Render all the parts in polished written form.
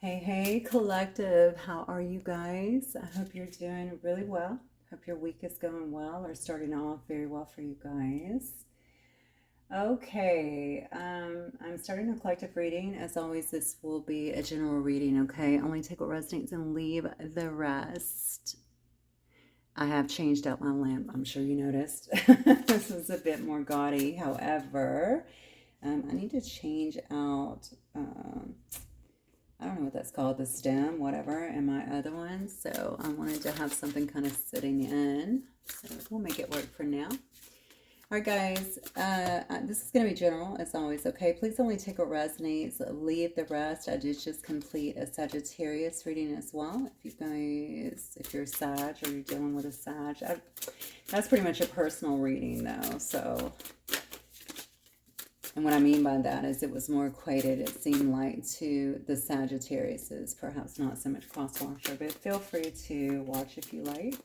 Hey, hey, collective. How are you guys? I hope you're doing really well. Hope your week is going well or starting off very well for you guys. Okay, I'm starting a collective reading. As always, this will be a general reading, okay? Only take what resonates and leave the rest. I have changed out my lamp. I'm sure you noticed. This is a bit more gaudy. However, I need to change out. I don't know what that's called, the stem, whatever, and my other one. So I wanted to have something kind of sitting in. So we'll make it work for now. All right, guys, this is going to be general, as always, okay? Please only take what resonates, leave the rest. I did just complete a Sagittarius reading as well. If you're Sag or you're dealing with a Sag, that's pretty much a personal reading, though, so... And what I mean by that is it was more equated, it seemed like, to the Sagittariuses, perhaps not so much cross-watcher, but feel free to watch if you like.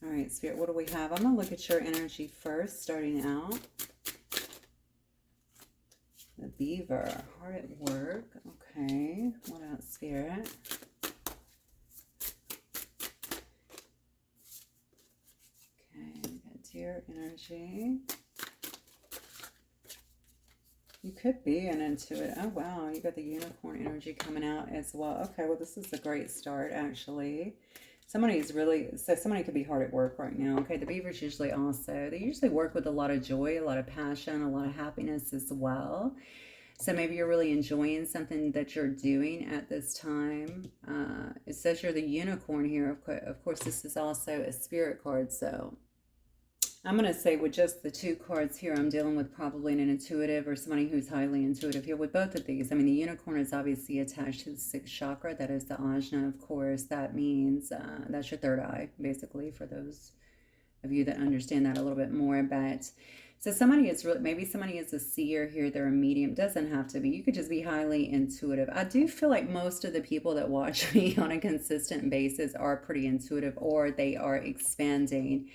All right, Spirit, what do we have? I'm going to look at your energy first, starting out. The Beaver, hard at work. Okay, what else, Spirit? Okay, we got Deer energy. You could be an intuitive. Oh, wow. You got the unicorn energy coming out as well. Okay, well, this is a great start, actually. Somebody could be hard at work right now. Okay, the beavers they usually work with a lot of joy, a lot of passion, a lot of happiness as well. So maybe you're really enjoying something that you're doing at this time. It says you're the unicorn here. Of course, this is also a spirit card, so... I'm going to say with just the two cards here, I'm dealing with probably an intuitive or somebody who's highly intuitive here with both of these. I mean, the unicorn is obviously attached to the sixth chakra. That is the ajna, of course. That means that's your third eye, basically, for those of you that understand that a little bit more. But so maybe somebody is a seer here. They're a medium. Doesn't have to be. You could just be highly intuitive. I do feel like most of the people that watch me on a consistent basis are pretty intuitive, or they are expanding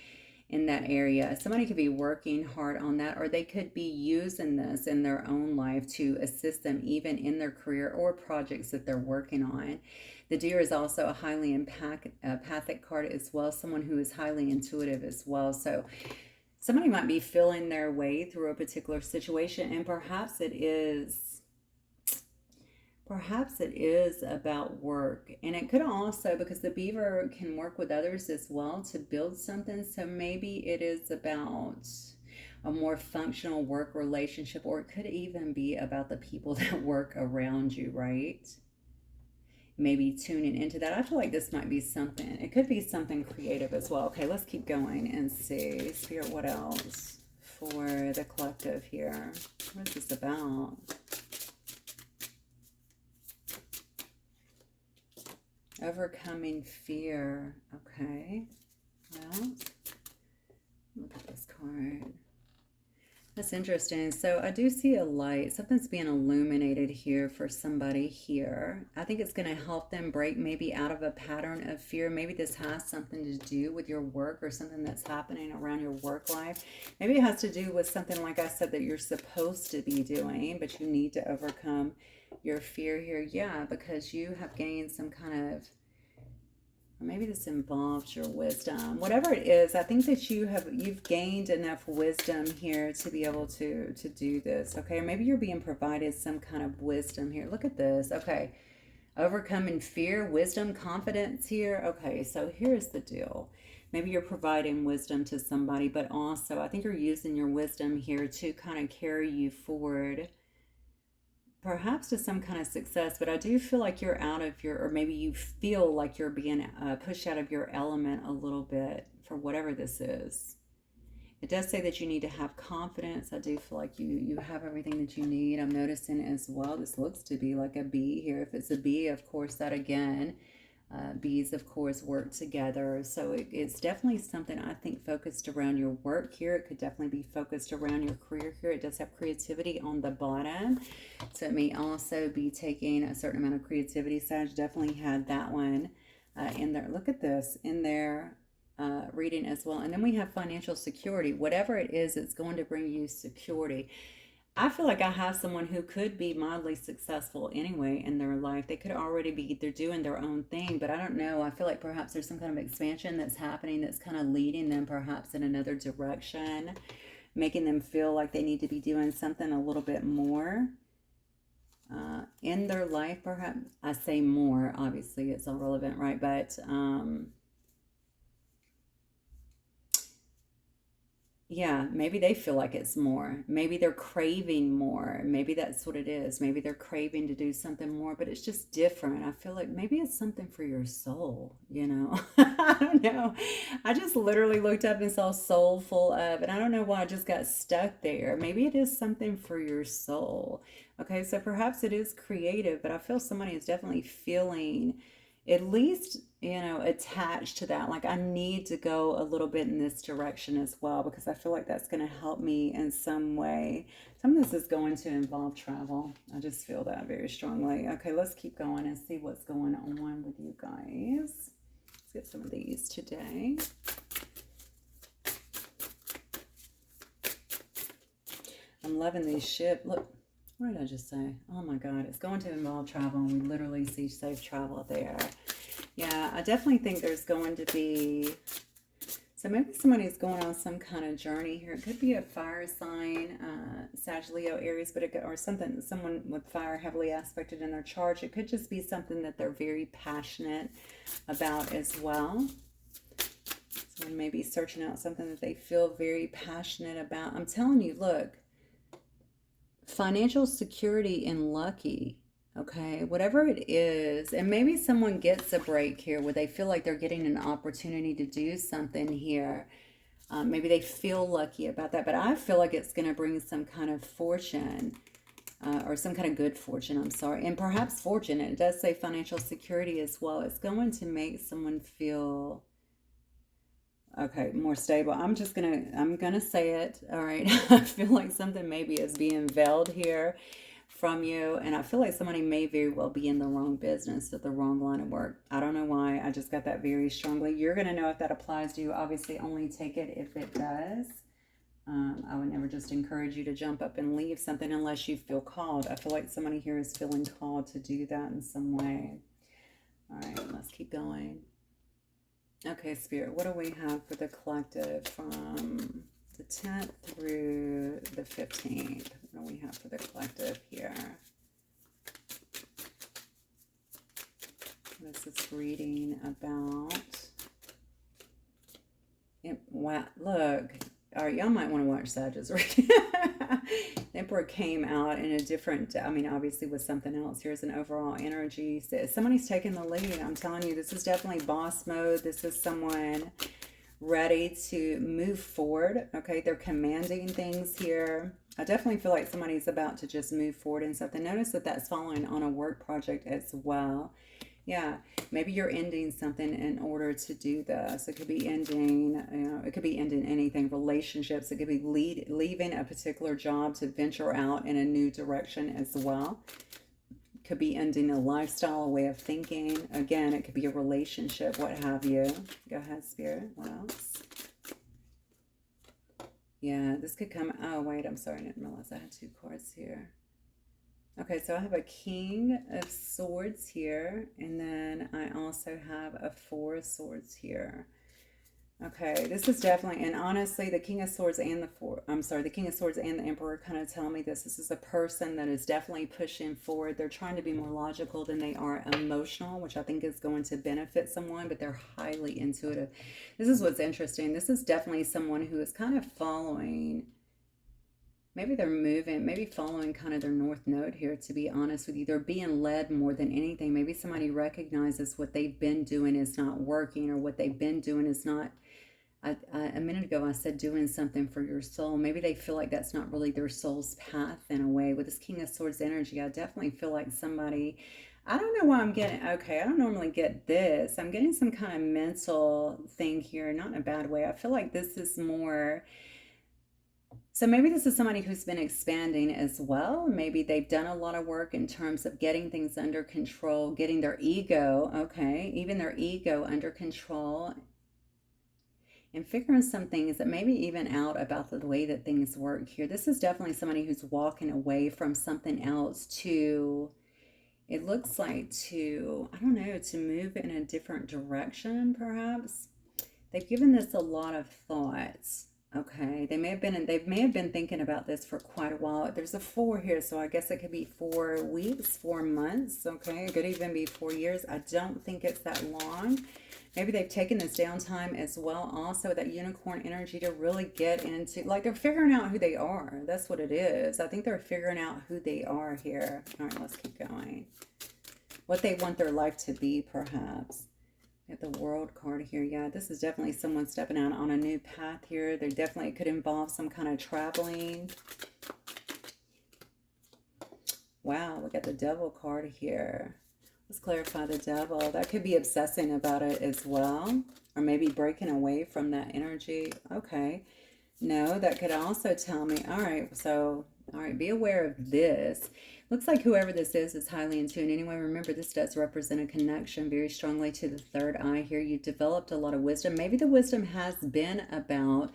in that area. Somebody could be working hard on that, or they could be using this in their own life to assist them even in their career or projects that they're working on. The Deer is also a highly empathic card as well, someone who is highly intuitive as well. So somebody might be feeling their way through a particular situation, and Perhaps it is about work. And it could also, because the beaver can work with others as well to build something. So maybe it is about a more functional work relationship, or it could even be about the people that work around you, right? Maybe tuning into that. I feel like this might be something. It could be something creative as well. Okay, let's keep going and see. Spirit, what else for the collective here? What is this about? Overcoming fear. Okay. Well, look at this card. That's interesting. So I do see a light. Something's being illuminated here for somebody here. I think it's going to help them break maybe out of a pattern of fear. Maybe this has something to do with your work or something that's happening around your work life. Maybe it has to do with something, like I said, that you're supposed to be doing, but you need to overcome your fear here. Yeah, because you have gained some kind of, or maybe this involves your wisdom. Whatever it is, I think that you've gained enough wisdom here to be able to do this. Okay, or maybe you're being provided some kind of wisdom here. Look at this. Okay, overcoming fear, wisdom, confidence here. Okay, so here's the deal. Maybe you're providing wisdom to somebody, but also I think you're using your wisdom here to kind of carry you forward, perhaps to some kind of success. But I do feel like you're out of or maybe you feel like you're being pushed out of your element a little bit for whatever this is. It does say that you need to have confidence. I do feel like you have everything that you need. I'm noticing as well, this looks to be like a bee here. If it's a bee, of course, that again, bees, of course, work together. So it's definitely something, I think, focused around your work here. It could definitely be focused around your career here. It does have creativity on the bottom. So it may also be taking a certain amount of creativity. Sage definitely had that one in there. Look at this in there. Reading as well. And then we have financial security. Whatever it is, it's going to bring you security. I feel like I have someone who could be mildly successful anyway in their life. They could already be, they're doing their own thing, but I don't know. I feel like perhaps there's some kind of expansion that's happening that's kind of leading them perhaps in another direction, making them feel like they need to be doing something a little bit more in their life, perhaps. I say more, obviously, it's all relevant, right? But yeah, maybe they feel like it's more. Maybe they're craving more. Maybe that's what it is. Maybe they're craving to do something more, but it's just different. I feel like maybe it's something for your soul, you know? I don't know. I just literally looked up and saw soul full of, and I don't know why I just got stuck there. Maybe it is something for your soul. Okay, so perhaps it is creative, but I feel somebody is definitely feeling at least, attached to that. Like I need to go a little bit in this direction as well because I feel like that's going to help me in some way. Some of this is going to involve travel. I just feel that very strongly. Okay, let's keep going and see what's going on with you guys. Let's get some of these today. I'm loving these ship. Look, what did I just say? Oh my God, it's going to involve travel, and we literally see safe travel there. Yeah, I definitely think there's going to be, so maybe somebody's going on some kind of journey here. It could be a fire sign, Sag, Leo, Aries, but it could, or something, someone with fire heavily aspected in their chart. It could just be something that they're very passionate about as well. Someone may be searching out something that they feel very passionate about. I'm telling you, look, financial security and lucky, okay, whatever it is, and maybe someone gets a break here where they feel like they're getting an opportunity to do something here. Maybe they feel lucky about that, but I feel like it's going to bring some kind of fortune, or some kind of good fortune, I'm sorry, and perhaps fortune. It does say financial security as well. It's going to make someone feel, okay, more stable. I'm gonna say it. All right. I feel like something maybe is being veiled here from you, and I feel like somebody may very well be in the wrong business or the wrong line of work. I don't know why. I just got that very strongly. You're gonna know if that applies to you. Obviously, only take it if it does. I would never just encourage you to jump up and leave something unless you feel called. I feel like somebody here is feeling called to do that in some way. All right, let's keep going. Okay, Spirit, what do we have for the collective from the 10th through the 15th? What do we have for the collective here? What is this reading about? Wow, look. All right, y'all might want to watch Sagittarius reading. The Emperor came out in a different, I mean, obviously with something else. Here's an overall energy. So somebody's taking the lead. I'm telling you, this is definitely boss mode. This is someone ready to move forward. Okay, they're commanding things here. I definitely feel like somebody's about to just move forward in something. Notice that that's following on a work project as well. Yeah, maybe you're ending something in order to do this. It could be ending, it could be ending anything, relationships. It could be leaving a particular job to venture out in a new direction as well. It could be ending a lifestyle, a way of thinking. Again, it could be a relationship, what have you. Go ahead, Spirit. What else? Yeah, this could come, oh, wait, I'm sorry. I didn't realize I had two cards here. Okay, so I have a King of Swords here, and then I also have a Four of Swords here. Okay, this is definitely, and honestly, the King of Swords and the King of Swords and the Emperor kind of tell me this. This is a person that is definitely pushing forward. They're trying to be more logical than they are emotional, which I think is going to benefit someone, but they're highly intuitive. This is what's interesting. This is definitely someone who is kind of following, maybe they're moving, maybe following kind of their north node here, to be honest with you. They're being led more than anything. Maybe somebody recognizes what they've been doing is not working, or what they've been doing is not, a minute ago I said doing something for your soul. Maybe they feel like that's not really their soul's path in a way. With this King of Swords energy, I definitely feel like somebody, I don't know why I'm getting, okay, I don't normally get this. I'm getting some kind of mental thing here, not in a bad way. I feel like this is more, so maybe this is somebody who's been expanding as well. Maybe they've done a lot of work in terms of getting things under control, getting their ego, okay, even their ego under control. and figuring some things that maybe even out about the way that things work here. This is definitely somebody who's walking away from something else to, it looks like to, I don't know, to move in a different direction, perhaps. They've given this a lot of thoughts. Okay, they may have been thinking about this for quite a while. There's a 4 here, so I guess it could be 4 weeks, 4 months. Okay, it could even be 4 years. I don't think it's that long. Maybe they've taken this downtime as well, also that unicorn energy, to really get into, like, they're figuring out who they are. That's what it is. I think they're figuring out who they are here. All right, let's keep going. What they want their life to be, perhaps. Get the World card here. Yeah, this is definitely someone stepping out on a new path here. They definitely could involve some kind of traveling. Wow, we got the Devil card here. Let's clarify the Devil. That could be obsessing about it as well, or maybe breaking away from that energy. Okay. No, that could also tell me, all right, so, all right, be aware of this. Looks like whoever this is highly in tune. Anyway, remember, this does represent a connection very strongly to the third eye here. You've developed a lot of wisdom. Maybe the wisdom has been about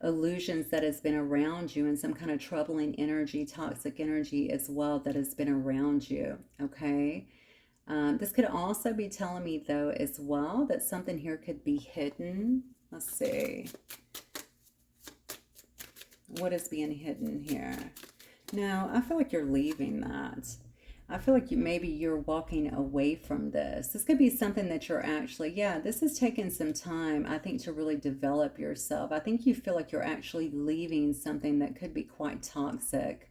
illusions that has been around you, and some kind of troubling energy, toxic energy as well, that has been around you, okay? This could also be telling me, though, as well, that something here could be hidden. Let's see. What is being hidden here? No, I feel like you're leaving that. I feel like maybe you're walking away from this. This could be something that you're actually, yeah, this is taking some time, I think, to really develop yourself. I think you feel like you're actually leaving something that could be quite toxic.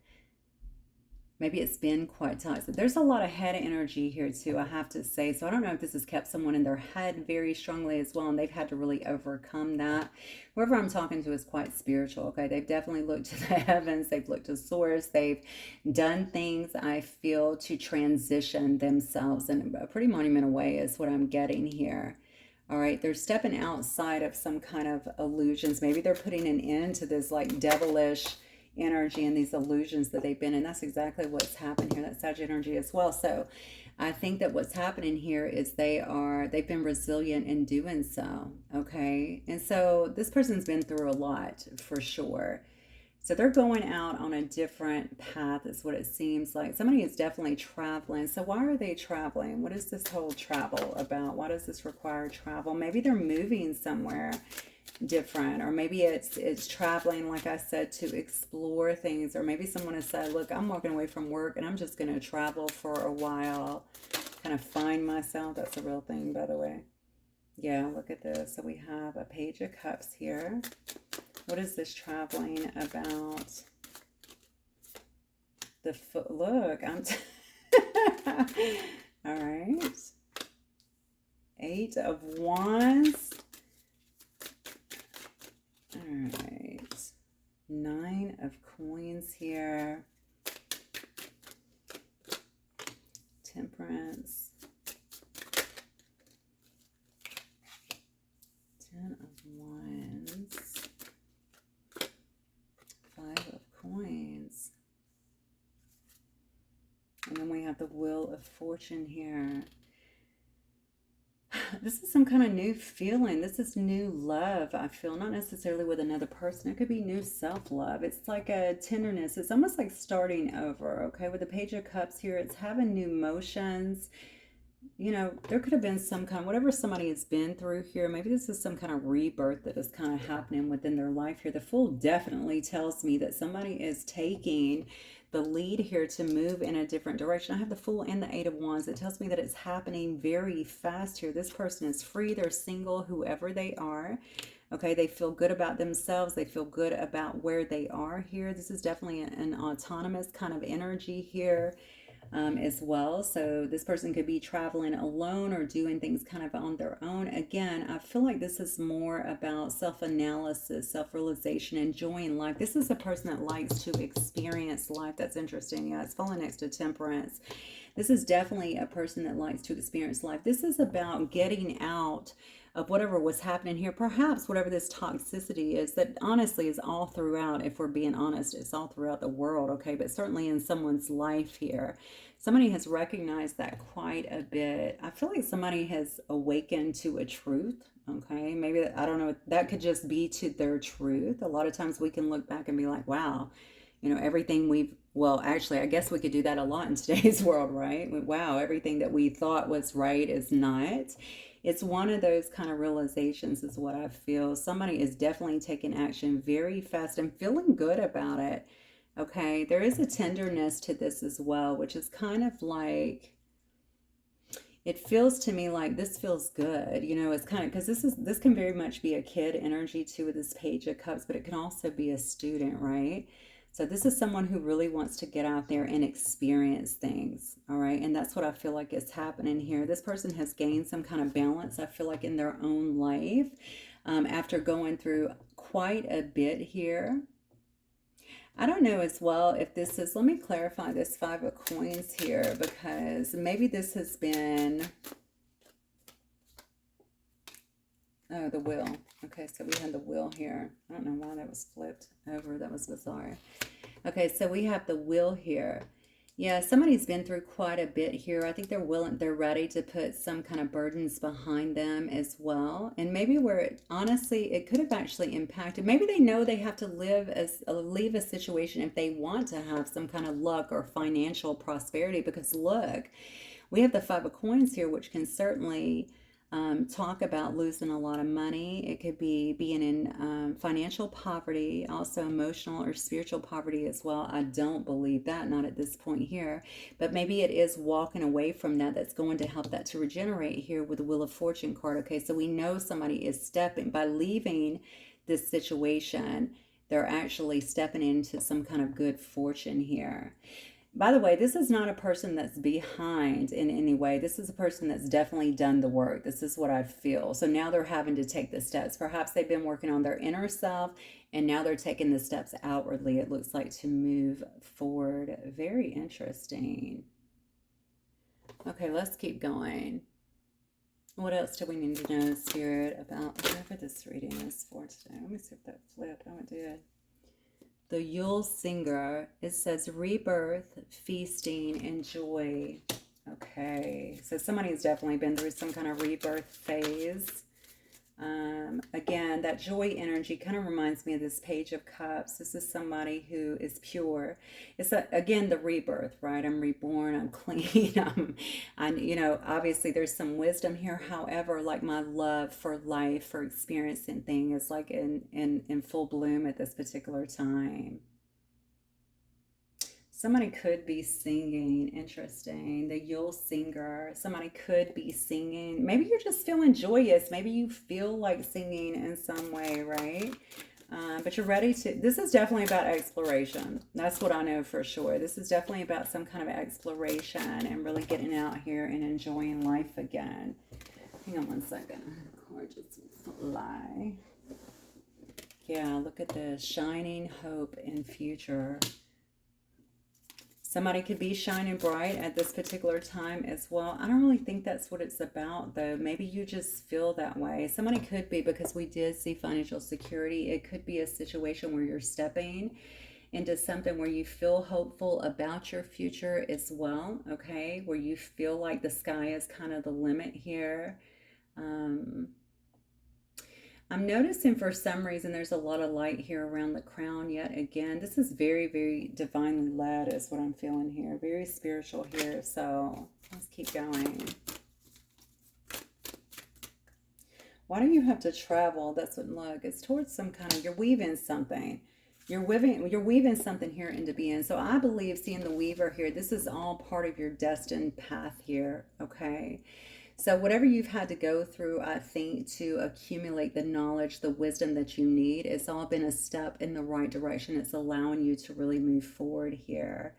Maybe it's been quite toxic. There's a lot of head energy here too, I have to say. So I don't know if this has kept someone in their head very strongly as well, and they've had to really overcome that. Whoever I'm talking to is quite spiritual, okay? They've definitely looked to the heavens. They've looked to source. They've done things, I feel, to transition themselves in a pretty monumental way is what I'm getting here. All right, they're stepping outside of some kind of illusions. Maybe they're putting an end to this like devilish energy and these illusions that they've been in. That's exactly what's happened here. That's Sag energy as well. So I think that what's happening here is they've been resilient in doing so. Okay. And so this person's been through a lot for sure. So they're going out on a different path is what it seems like. Somebody is definitely traveling. So why are they traveling? What is this whole travel about? Why does this require travel? Maybe they're moving somewhere different, or maybe it's traveling, like I said, to explore things, or maybe someone has said, look, I'm walking away from work and I'm just going to travel for a while, kind of find myself. That's a real thing, by the way. Yeah, look at this. So we have a Page of Cups here. What is this traveling about? The foot, look, I'm all right. 8 of Wands. All right, 9 of Coins here. Temperance. 10 of Wands. 5 of Coins. And then we have the Wheel of Fortune here. This is some kind of new feeling. This is new love, I feel. Not necessarily with another person. It could be new self-love. It's like a tenderness. It's almost like starting over, okay? With the Page of Cups here, it's having new emotions. You know, there could have been some kind, whatever somebody has been through here, maybe this is some kind of rebirth that is kind of happening within their life here. The Fool definitely tells me that somebody is taking the lead here to move in a different direction. I have the Fool and the 8 of Wands. It tells me that it's happening very fast here. This person is free. They're single, whoever they are. Okay, they feel good about themselves. They feel good about where they are here. This is definitely an autonomous kind of energy here. As well. So this person could be traveling alone or doing things kind of on their own. Again, I feel like this is more about self-analysis, self-realization, enjoying life. This is a person that likes to experience life. That's interesting. Yeah, it's falling next to Temperance. This is definitely a person that likes to experience life. This is about getting out of whatever was happening here, perhaps whatever this toxicity is that honestly is all throughout, if we're being honest, it's all throughout the world, okay, but certainly in someone's life here. Somebody has recognized that quite a bit. I feel like somebody has awakened to a truth. Okay, maybe I don't know. That could just be to their truth. A lot of times we can look back and be like, wow, everything we've, well, actually, I guess we could do that a lot in today's world, right? Wow, everything that we thought was right is not. It's one of those kind of realizations, is what I feel. Somebody is definitely taking action very fast and feeling good about it. Okay, there is a tenderness to this as well, which is kind of like, it feels to me like this feels good. It's kind of, because this can very much be a kid energy too, with this Page of Cups, but it can also be a student, right? So this is someone who really wants to get out there and experience things, all right? And that's what I feel like is happening here. This person has gained some kind of balance, I feel like, in their own life, after going through quite a bit here. I don't know as well if this is, let me clarify this Five of Coins here, because maybe this has been, oh, the Wheel. Okay, so we had the Wheel here. I don't know why that was flipped over. That was bizarre. Okay, so we have the Wheel here. Yeah, somebody's been through quite a bit here. I think they're ready to put some kind of burdens behind them as well. And maybe honestly, it could have actually impacted. Maybe they know they have to leave a situation if they want to have some kind of luck or financial prosperity. Because look, we have the Five of Coins here, which can certainly talk about losing a lot of money. It could be being in financial poverty, also emotional or spiritual poverty as well. I don't believe that, not at this point here, but maybe it is walking away from that that's going to help that to regenerate here with the Wheel of Fortune card. Okay, so we know somebody is stepping, by leaving this situation, they're actually stepping into some kind of good fortune here. By the way, this is not a person that's behind in any way. This is a person that's definitely done the work. This is what I feel. So now they're having to take the steps. Perhaps they've been working on their inner self, and now they're taking the steps outwardly, it looks like, to move forward. Very interesting. Okay, let's keep going. What else do we need to know, Spirit, about whatever this reading is for today? Let me see if that flipped. Oh, it did. The Yule Singer, it says rebirth, feasting, and joy. Okay, so somebody's definitely been through some kind of rebirth phase. Again, that joy energy kind of reminds me of this Page of Cups. This is somebody who is pure. It's again the rebirth, right? I'm reborn. I'm clean. Obviously there's some wisdom here. However, like, my love for life, for experiencing things, is like in full bloom at this particular time. Somebody could be singing. Interesting. The Yule Singer. Somebody could be singing. Maybe you're just feeling joyous. Maybe you feel like singing in some way, right? But you're ready to. This is definitely about exploration. That's what I know for sure. This is definitely about some kind of exploration and really getting out here and enjoying life again. Hang on one second. Gorgeous fly. Yeah, look at this. Shining hope and future. Somebody could be shining bright at this particular time as well. I don't really think that's what it's about, though. Maybe you just feel that way. Somebody could be, because we did see financial security. It could be a situation where you're stepping into something where you feel hopeful about your future as well, okay? Where you feel like the sky is kind of the limit here. I'm noticing for some reason there's a lot of light here around the crown yet again. This is very, very divinely led is what I'm feeling here. Very spiritual here. So let's keep going. Why do you have to travel? That's what, look, it's towards some kind of, you're weaving something. You're weaving something here into being. So I believe, seeing the weaver here, this is all part of your destined path here, okay? So whatever you've had to go through, I think, to accumulate the knowledge, the wisdom that you need, it's all been a step in the right direction. It's allowing you to really move forward here.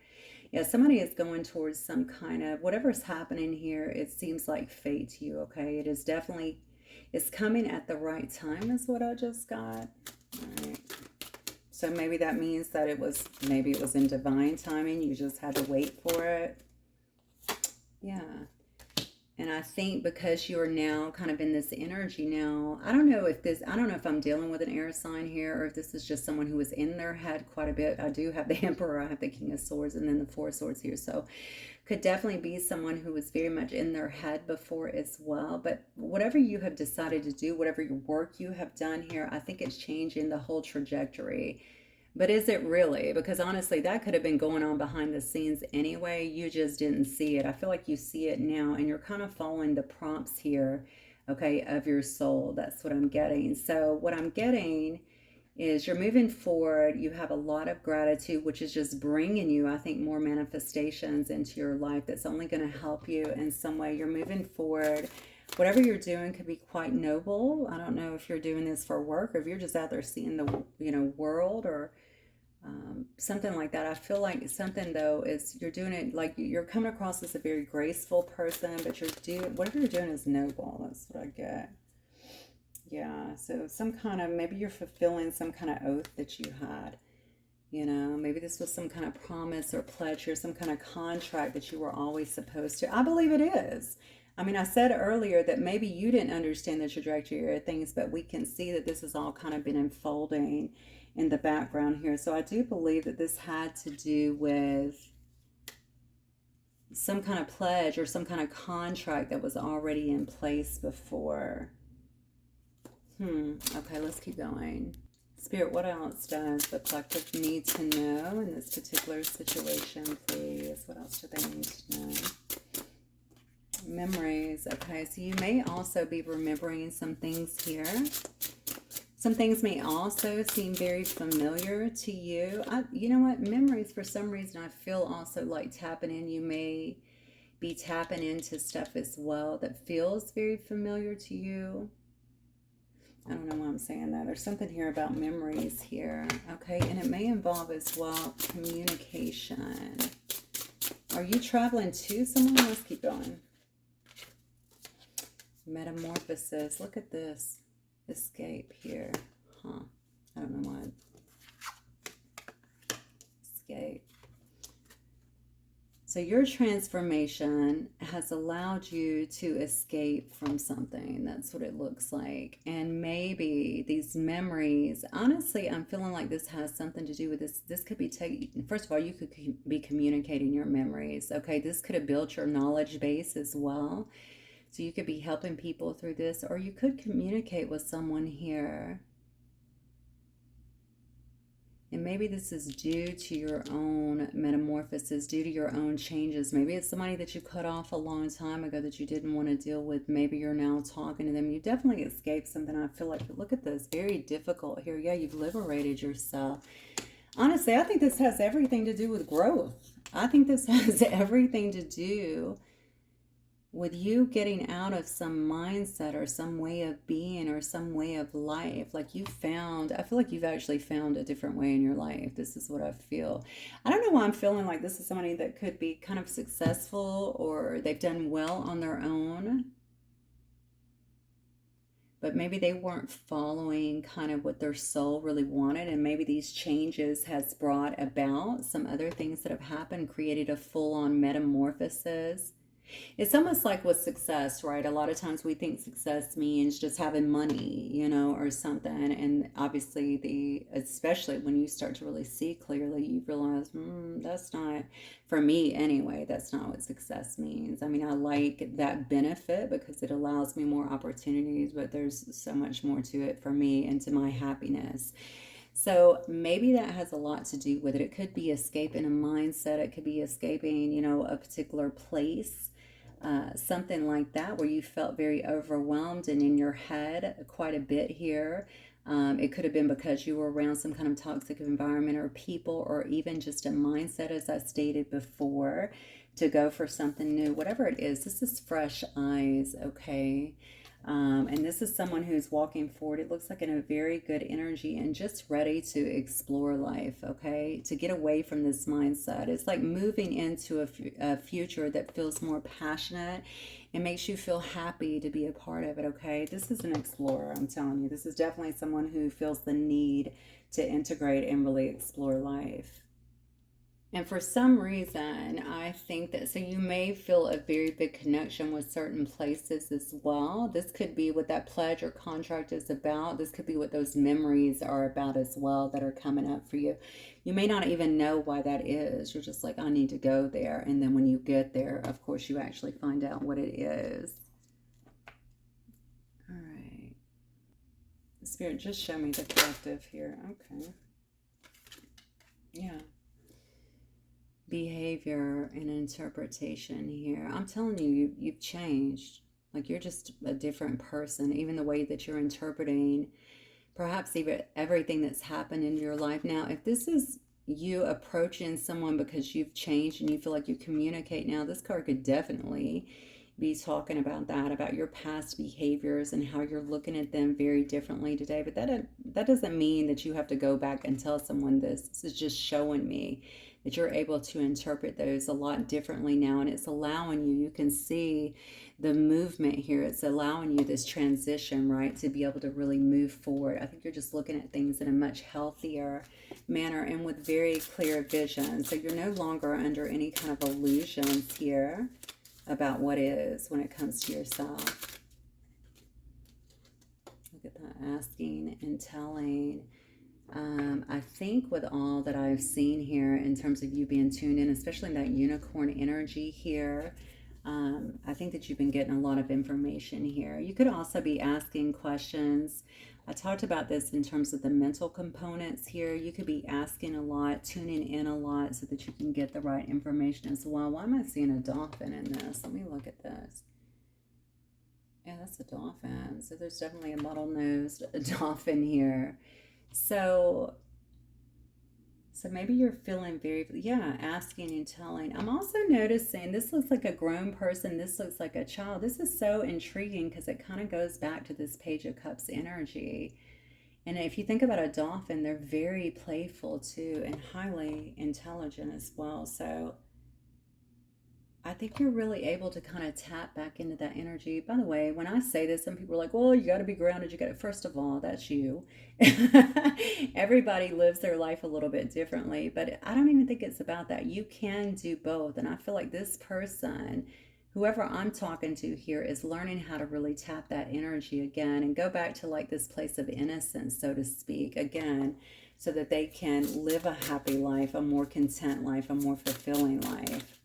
Yeah, somebody is going towards some kind of, whatever's happening here, it seems like fate to you, okay? It is definitely, it's coming at the right time is what I just got. All right. So maybe that means that maybe it was in divine timing. You just had to wait for it. Yeah. And I think because you're now kind of in this energy now, I don't know if I'm dealing with an air sign here, or if this is just someone who was in their head quite a bit. I do have the Emperor, I have the King of Swords, and then the Four of Swords here. So could definitely be someone who was very much in their head before as well. But whatever you have decided to do, whatever your work you have done here, I think it's changing the whole trajectory. But is it really? Because honestly, that could have been going on behind the scenes anyway. You just didn't see it. I feel like you see it now, and you're kind of following the prompts here, okay, of your soul. That's what I'm getting. So, what I'm getting is you're moving forward. You have a lot of gratitude, which is just bringing you, I think, more manifestations into your life that's only going to help you in some way. You're moving forward. Whatever you're doing could be quite noble. I don't know if you're doing this for work or if you're just out there seeing the, world or something like that. I feel like something though is you're doing it like you're coming across as a very graceful person, but you're doing whatever you're doing is noble. That's what I get. Yeah, so some kind of, maybe you're fulfilling some kind of oath that you had. Maybe this was some kind of promise or pledge or some kind of contract that you were always supposed to. I believe it is. I mean, I said earlier that maybe you didn't understand the trajectory of things, but we can see that this has all kind of been unfolding in the background here. So I do believe that this had to do with some kind of pledge or some kind of contract that was already in place before. Okay, let's keep going. Spirit, what else does the collective need to know in this particular situation, please? What else do they need to know? Memories. Okay, so you may also be remembering some things here. Some things may also seem very familiar to you. You know what? Memories, for some reason, I feel also like tapping in. You may be tapping into stuff as well that feels very familiar to you. I don't know why I'm saying that. There's something here about memories here. Okay, and it may involve as well communication. Are you traveling to someone? Let's keep going. Metamorphosis. Look at this. Escape here. I don't know why. Escape. So your transformation has allowed you to escape from something. That's what it looks like. And maybe these memories, honestly, I'm feeling like this has something to do with this. This could be first of all, you could be communicating your memories. Okay, this could have built your knowledge base as well. So you could be helping people through this, or you could communicate with someone here. And maybe this is due to your own metamorphosis, due to your own changes. Maybe it's somebody that you cut off a long time ago that you didn't want to deal with. Maybe you're now talking to them. You definitely escaped something. I feel like, look at this, very difficult here. Yeah, you've liberated yourself. Honestly, I think this has everything to do with growth. I think this has everything to do with you getting out of some mindset or some way of being or some way of life. Like I feel like you've actually found a different way in your life. This is what I feel. I don't know why I'm feeling like this is somebody that could be kind of successful or they've done well on their own, but maybe they weren't following kind of what their soul really wanted, and maybe these changes has brought about some other things that have happened, created a full-on metamorphosis. It's almost like with success, right? A lot of times we think success means just having money, or something. And obviously, especially when you start to really see clearly, you realize, that's not, for me anyway, that's not what success means. I mean, I like that benefit because it allows me more opportunities, but there's so much more to it for me and to my happiness. So maybe that has a lot to do with it. It could be escaping a mindset. It could be escaping, a particular place. Something like that where you felt very overwhelmed and in your head quite a bit here. It could have been because you were around some kind of toxic environment or people, or even just a mindset, as I stated before, to go for something new. Whatever it is, this is fresh eyes, okay? And this is someone who's walking forward. It looks like in a very good energy and just ready to explore life, okay? To get away from this mindset. It's like moving into a future that feels more passionate and makes you feel happy to be a part of it, okay? This is an explorer, I'm telling you. This is definitely someone who feels the need to integrate and really explore life. And for some reason, I think that, so you may feel a very big connection with certain places as well. This could be what that pledge or contract is about. This could be what those memories are about as well that are coming up for you. You may not even know why that is. You're just like, I need to go there. And then when you get there, of course, you actually find out what it is. All right. Spirit, just show me the collective here. Okay. Yeah. Behavior and interpretation here. I'm telling you, you've changed. Like you're just a different person. Even the way that you're interpreting, perhaps even everything that's happened in your life. Now, if this is you approaching someone because you've changed and you feel like you communicate now, this card could definitely be talking about that, about your past behaviors and how you're looking at them very differently today. But that doesn't mean that you have to go back and tell someone this. This is just showing me that you're able to interpret those a lot differently now, and it's allowing you, you can see the movement here, it's allowing you this transition, right, to be able to really move forward. I think you're just looking at things in a much healthier manner and with very clear vision. So you're no longer under any kind of illusions here about what is when it comes to yourself. Look at that, asking and telling. I think with all that I've seen here in terms of you being tuned in, especially that unicorn energy here, I think that you've been getting a lot of information here. You could also be asking questions. I talked about this in terms of the mental components here. You could be asking a lot, tuning in a lot so that you can get the right information as well. Why am I seeing a dolphin in this? Let me look at this. Yeah, that's a dolphin. So there's definitely a bottle-nosed dolphin here. So maybe you're feeling very, yeah, asking and telling. I'm also noticing this looks like a grown person. This looks like a child. This is so intriguing because it kind of goes back to this Page of Cups energy. And if you think about a dolphin, they're very playful too and highly intelligent as well. So I think you're really able to kind of tap back into that energy. By the way, when I say this, some people are like, well, you got to be grounded. You got to, first of all, that's you. Everybody lives their life a little bit differently, but I don't even think it's about that. You can do both. And I feel like this person, whoever I'm talking to here, is learning how to really tap that energy again and go back to like this place of innocence, so to speak, again, so that they can live a happy life, a more content life, a more fulfilling life.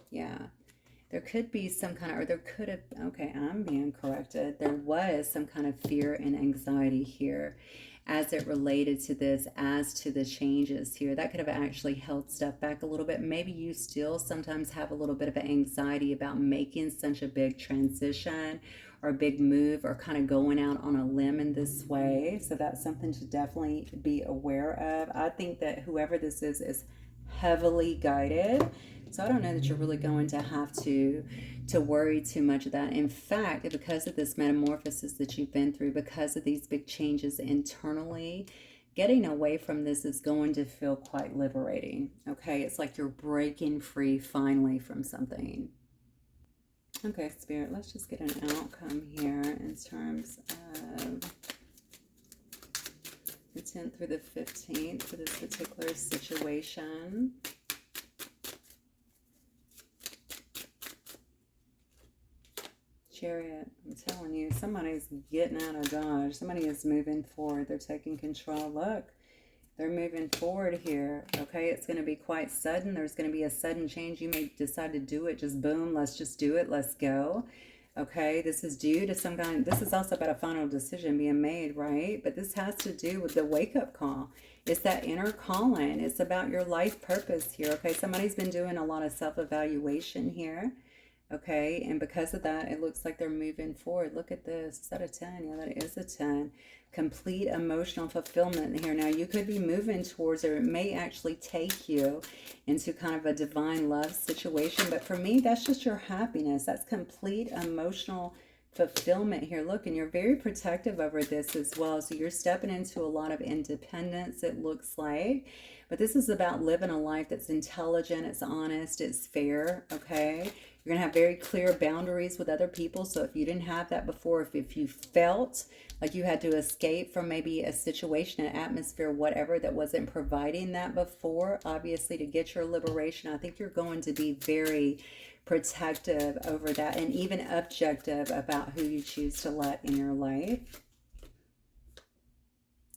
Yeah, there could be some kind of, or there could have, okay, I'm being corrected. There was some kind of fear and anxiety here as it related to this, as to the changes here. That could have actually held stuff back a little bit. Maybe you still sometimes have a little bit of anxiety about making such a big transition or a big move or kind of going out on a limb in this way. So that's something to definitely be aware of. I think that whoever this is heavily guided. So I don't know that you're really going to have to worry too much of that. In fact, because of this metamorphosis that you've been through, because of these big changes internally, getting away from this is going to feel quite liberating. Okay, it's like you're breaking free finally from something. Okay, Spirit, let's just get an outcome here in terms of the 10th through the 15th for this particular situation. Chariot, I'm telling you, somebody's getting out of Dodge. Somebody is moving forward. They're taking control. Look, they're moving forward here. Okay, it's going to be quite sudden. There's going to be a sudden change. You may decide to do it. Just boom, let's just do it. Let's go. Okay, this is due to some kind, this is also about a final decision being made, right? But this has to do with the wake-up call. It's that inner calling. It's about your life purpose here, okay? Somebody's been doing a lot of self-evaluation here, okay? And because of that, it looks like they're moving forward. Look at this. Is that a 10? Yeah, that is a 10. Complete emotional fulfillment here. Now, you could be moving towards, or it may actually take you into kind of a divine love situation. But for me, that's just your happiness. That's complete emotional fulfillment here. Look, and you're very protective over this as well. So you're stepping into a lot of independence, it looks like. But this is about living a life that's intelligent, it's honest, it's fair, okay? You're going to have very clear boundaries with other people. So if you didn't have that before, if you felt like you had to escape from maybe a situation, an atmosphere, whatever, that wasn't providing that before, obviously to get your liberation, I think you're going to be very protective over that and even objective about who you choose to let in your life.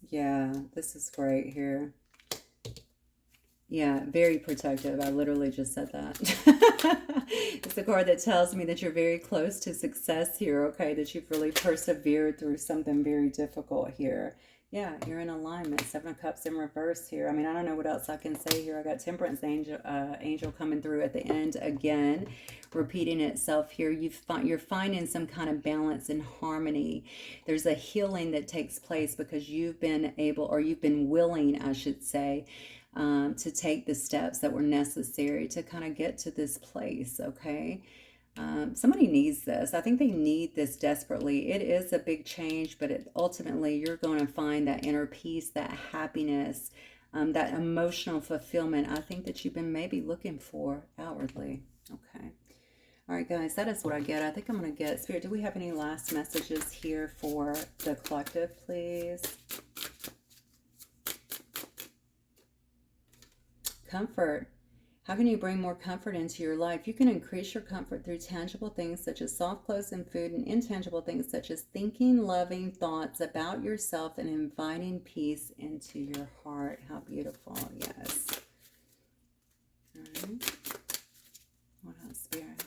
Yeah, this is great here. Yeah, very protective. I literally just said that. It's a card that tells me that you're very close to success here, okay? That you've really persevered through something very difficult here. Yeah, you're in alignment. Seven of Cups in reverse here. I mean, I don't know what else I can say here. I got Temperance angel coming through at the end again, repeating itself here. You're finding some kind of balance and harmony. There's a healing that takes place because you've been able, or you've been willing, I should say, to take the steps that were necessary to kind of get to this place, okay? Somebody needs this. I think they need this desperately. It is a big change, but ultimately you're going to find that inner peace, that happiness, that emotional fulfillment, I think, that you've been maybe looking for outwardly. Okay. All right, guys, that is what I get. I think I'm going to get, Spirit, do we have any last messages here for the collective, please? Comfort. How can you bring more comfort into your life? You can increase your comfort through tangible things such as soft clothes and food, and intangible things such as thinking loving thoughts about yourself and inviting peace into your heart. How beautiful. Yes. All right. What else, Spirit?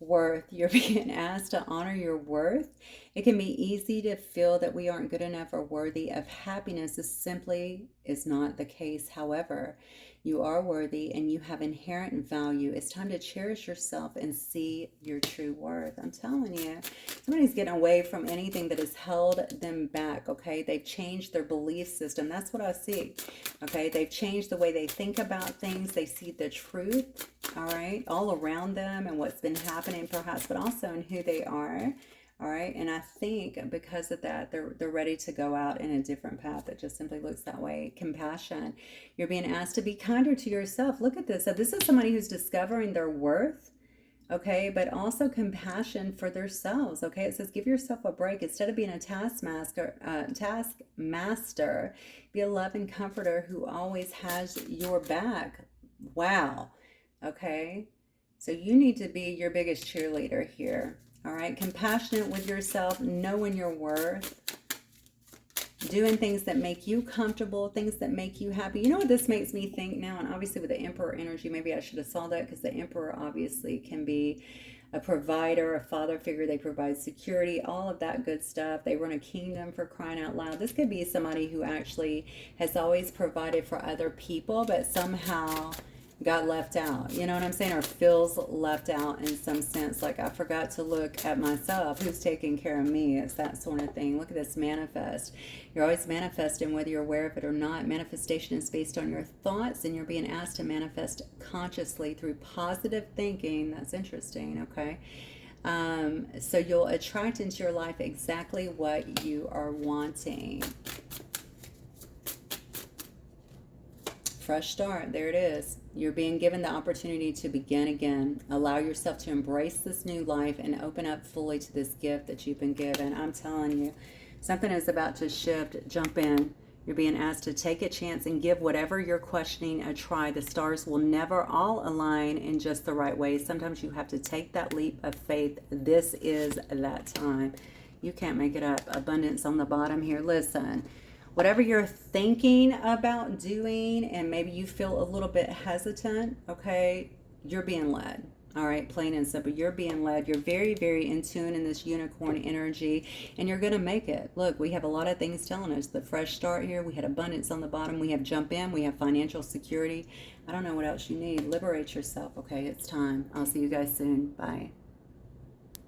Worth. You're being asked to honor your worth. It can be easy to feel that we aren't good enough or worthy of happiness. This simply is not the case. However, you are worthy and you have inherent value. It's time to cherish yourself and see your true worth. I'm telling you, somebody's getting away from anything that has held them back, okay? They've changed their belief system. That's what I see, okay? They've changed the way they think about things. They see the truth, all right, all around them and what's been happening perhaps, but also in who they are. All right, and I think because of that, they're ready to go out in a different path that just simply looks that way. Compassion. You're being asked to be kinder to yourself. Look at this. So this is somebody who's discovering their worth, okay, but also compassion for themselves, okay? It says give yourself a break. Instead of being a taskmaster, be a loving comforter who always has your back. Wow, okay? So you need to be your biggest cheerleader here. All right, compassionate with yourself, knowing your worth, doing things that make you comfortable, things that make you happy. You know what this makes me think now? And obviously with the Emperor energy, maybe I should have saw that, because the Emperor obviously can be a provider, a father figure. They provide security, all of that good stuff. They run a kingdom, for crying out loud. This could be somebody who actually has always provided for other people, but somehow got left out, you know what I'm saying, or feels left out in some sense, like I forgot to look at myself, who's taking care of me. It's that sort of thing. Look at this, manifest. You're always manifesting whether you're aware of it or not. Manifestation is based on your thoughts, and you're being asked to manifest consciously through positive thinking. That's interesting, okay? So you'll attract into your life exactly what you are wanting. Fresh start. There it is. You're being given the opportunity to begin again. Allow yourself to embrace this new life and open up fully to this gift that you've been given. I'm telling you, something is about to shift. Jump in. You're being asked to take a chance and give whatever you're questioning a try. The stars will never all align in just the right way. Sometimes you have to take that leap of faith. This is that time. You can't make it up. Abundance on the bottom here. Listen. Whatever you're thinking about doing, and maybe you feel a little bit hesitant, okay, you're being led. All right, plain and simple. You're being led. You're very, very in tune in this unicorn energy, and you're going to make it. Look, we have a lot of things telling us. The fresh start here. We had abundance on the bottom. We have jump in. We have financial security. I don't know what else you need. Liberate yourself. Okay, it's time. I'll see you guys soon. Bye.